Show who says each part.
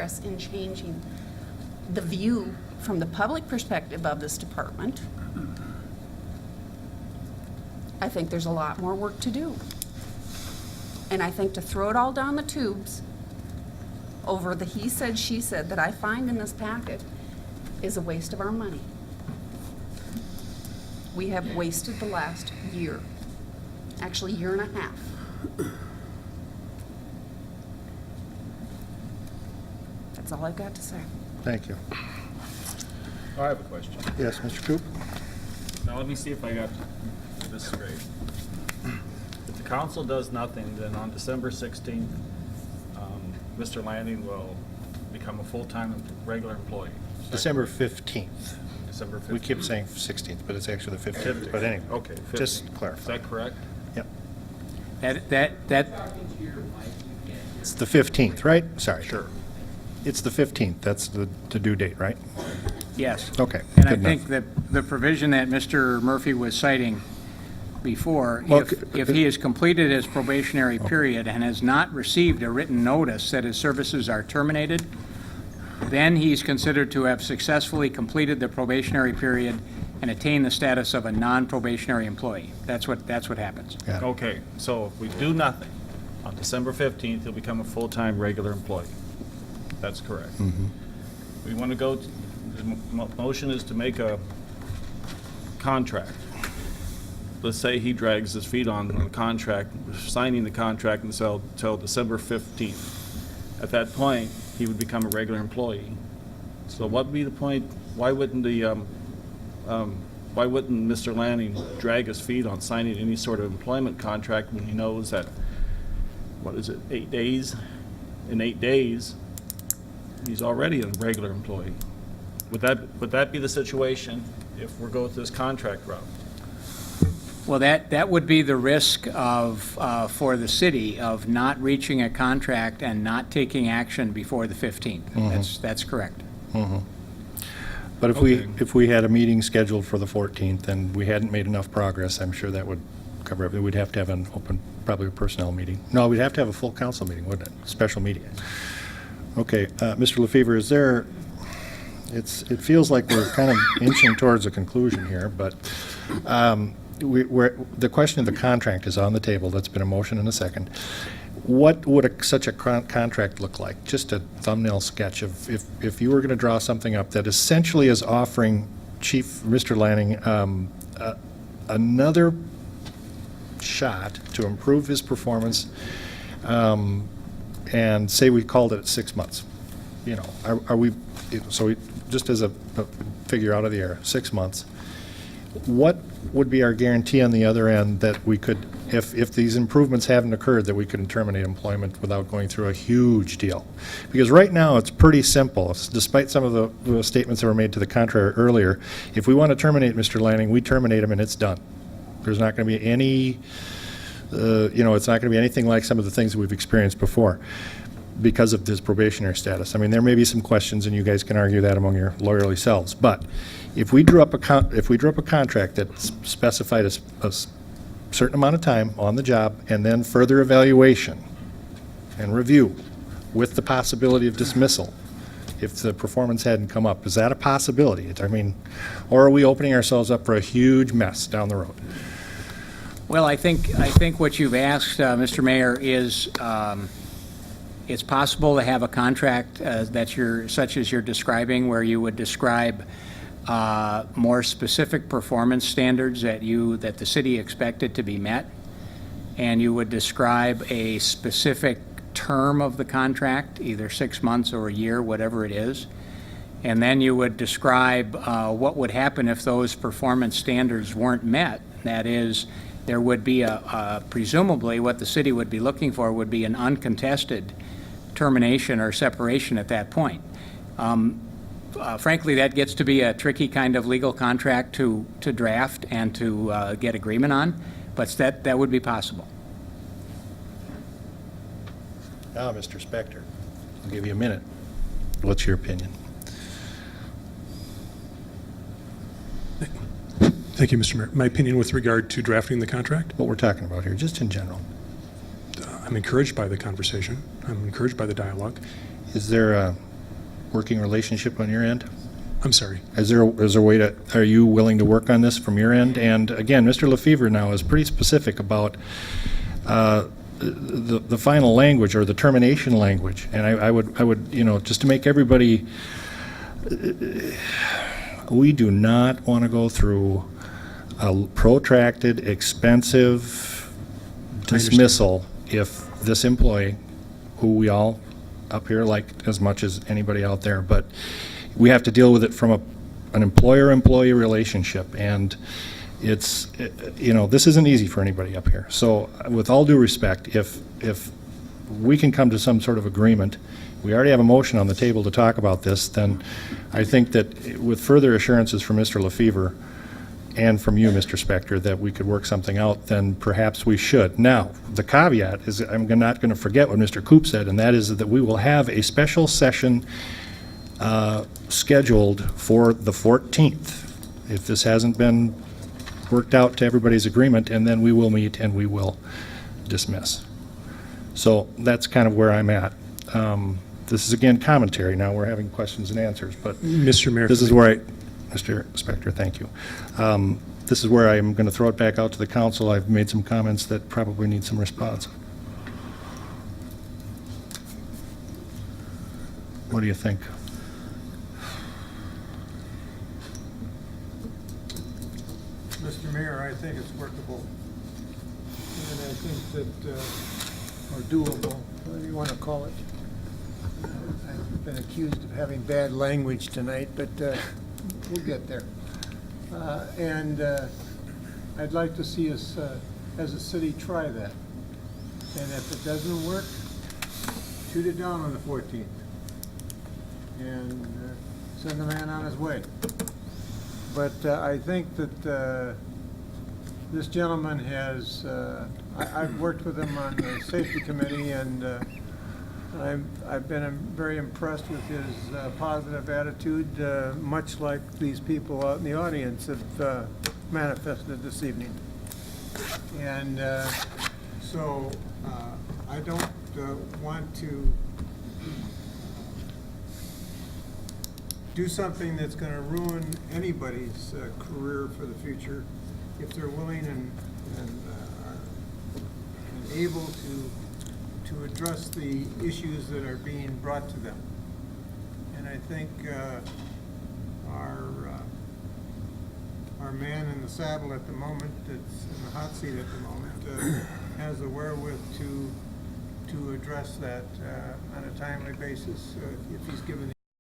Speaker 1: progress in changing the view from the public perspective of this department, I think there's a lot more work to do. And I think to throw it all down the tubes over the he said, she said that I find in this packet is a waste of our money. We have wasted the last year, actually year and a half. That's all I've got to say.
Speaker 2: Thank you.
Speaker 3: I have a question.
Speaker 2: Yes, Mr. Coop?
Speaker 3: Now, let me see if I got this straight. If the council does nothing, then on December 16th, Mr. Lanning will become a full-time regular employee. Is that
Speaker 2: December
Speaker 3: correct?
Speaker 2: 15th.
Speaker 3: December 15th.
Speaker 2: We keep saying 16th, but it's actually the 15th. But anyway,
Speaker 3: Okay, 15th.
Speaker 2: just
Speaker 3: Is
Speaker 2: clarify.
Speaker 3: that correct?
Speaker 2: Yep.
Speaker 4: That,
Speaker 2: It's the 15th, right? Sorry.
Speaker 3: Sure.
Speaker 2: It's the 15th. That's the due date, right?
Speaker 4: yes.
Speaker 2: Okay.
Speaker 4: And I
Speaker 2: good
Speaker 4: think
Speaker 2: enough.
Speaker 4: that the provision that Mr. Murphy was citing before,
Speaker 2: Well,
Speaker 4: if he has completed his probationary period and has not received a written notice that his services are terminated, then he's considered to have successfully completed the probationary period and attained the status of a non-probationary employee. That's what happens.
Speaker 2: Yeah.
Speaker 3: Okay, so if we do nothing, on December 15th, he'll become a full-time regular employee. That's correct. We want to go, the motion is to make a contract. Let's say he drags his feet on the contract, signing the contract until December 15th. At that point, he would become a regular employee. So what would be the point, why wouldn't Mr. Lanning drag his feet on signing any sort of employment contract when he knows that, what is it, 8 days? In 8 days, he's already a regular employee. Would that be the situation if we're going this contract route?
Speaker 4: Well, that would be the risk of, for the city, of not reaching a contract and not taking action before the 15th. That's correct.
Speaker 2: But if
Speaker 3: Okay.
Speaker 2: we had a meeting scheduled for the 14th and we hadn't made enough progress, I'm sure that would cover everything. We'd have to have an open, probably a personnel meeting. No, we'd have to have a full council meeting, wouldn't it? Special meeting. Okay, Mr. LaFever, is there, it feels like we're kind of inching towards a conclusion here, but the question of the contract is on the table. That's been a motion and a second. What would such a contract look like? Just a thumbnail sketch of if you were going to draw something up that essentially is offering Chief Mr. Lanning another shot to improve his performance, and say we called it 6 months. You know, are we, so we, just as a figure out of the air, 6 months. What would be our guarantee on the other end that we could, if these improvements haven't occurred, that we could terminate employment without going through a huge deal? Because right now, it's pretty simple. Despite some of the statements that were made to the contrary earlier, if we want to terminate Mr. Lanning, we terminate him and it's done. There's not going to be any, it's not going to be anything like some of the things that we've experienced before because of this probationary status. I mean, there may be some questions, and you guys can argue that among your lawyerly selves. But if we drew up a contract that specified a certain amount of time on the job, and then further evaluation and review with the possibility of dismissal if the performance hadn't come up, is that a possibility? I mean, or are we opening ourselves up for a huge mess down the road?
Speaker 4: Well, I think what you've asked, Mr. Mayor, is it's possible to have a contract such as you're describing, where you would describe more specific performance standards that the city expected to be met, and you would describe a specific term of the contract, either 6 months or a year, whatever it is, and then you would describe what would happen if those performance standards weren't met. That is, there would be presumably what the city would be looking for would be an uncontested termination or separation at that point. Frankly, that gets to be a tricky kind of legal contract to draft and to get agreement on, but that would be possible.
Speaker 2: Now, Mr. Spector, I'll give you a minute. What's your opinion?
Speaker 5: Thank you, Mr. Mayor. My opinion with regard to drafting the contract,
Speaker 2: What we're talking about here, just in general.
Speaker 5: I'm encouraged by the conversation. I'm encouraged by the dialogue.
Speaker 2: Is there working relationship on your end?
Speaker 5: I'm sorry.
Speaker 2: Is there a way to, are you willing to work on this from your end? And again, Mr. LaFever now is pretty specific about the final language or the termination language. And I would, you know, just to make everybody, we do not want to go through a protracted, expensive dismissal if this employee, who we all up here like as much as anybody out there, but we have to deal with it from an employer-employee relationship, and it's, you know, this isn't easy for anybody up here. So with all due respect, if we can come to some sort of agreement, we already have a motion on the table to talk about this, then I think that with further assurances from Mr. LaFever and from you, Mr. Spector, that we could work something out, then perhaps we should. Now, the caveat is, I'm not going to forget what Mr. Coop said, and that is that we will have a special session scheduled for the 14th, if this hasn't been worked out to everybody's agreement, and then we will meet and we will dismiss. So that's kind of where I'm at. This is, again, commentary. Now we're having questions and answers, but
Speaker 5: Mr. Mayor.
Speaker 2: this is where Mr. Spector, thank you. This is where I'm going to throw it back out to the council. I've made some comments that probably need some response. What do you think?
Speaker 6: Mr. Mayor, I think it's workable, and I think that, or doable, whatever you want to call it. I've been accused of having bad language tonight, but we'll get there. And I'd like to see us, as a city, try that. And if it doesn't work, shoot it down on the 14th and send the man on his way. But I think that this gentleman has, I've worked with him on the safety committee, and I've been very impressed with his positive attitude, much like these people out in the audience have manifested this evening. And so I don't want to do something that's going to ruin anybody's career for the future if they're willing and able to address the issues that are being brought to them. And I think our man in the saddle at the moment, that's in the hot seat at the moment, has the wherewith to address that on a timely basis if he's given the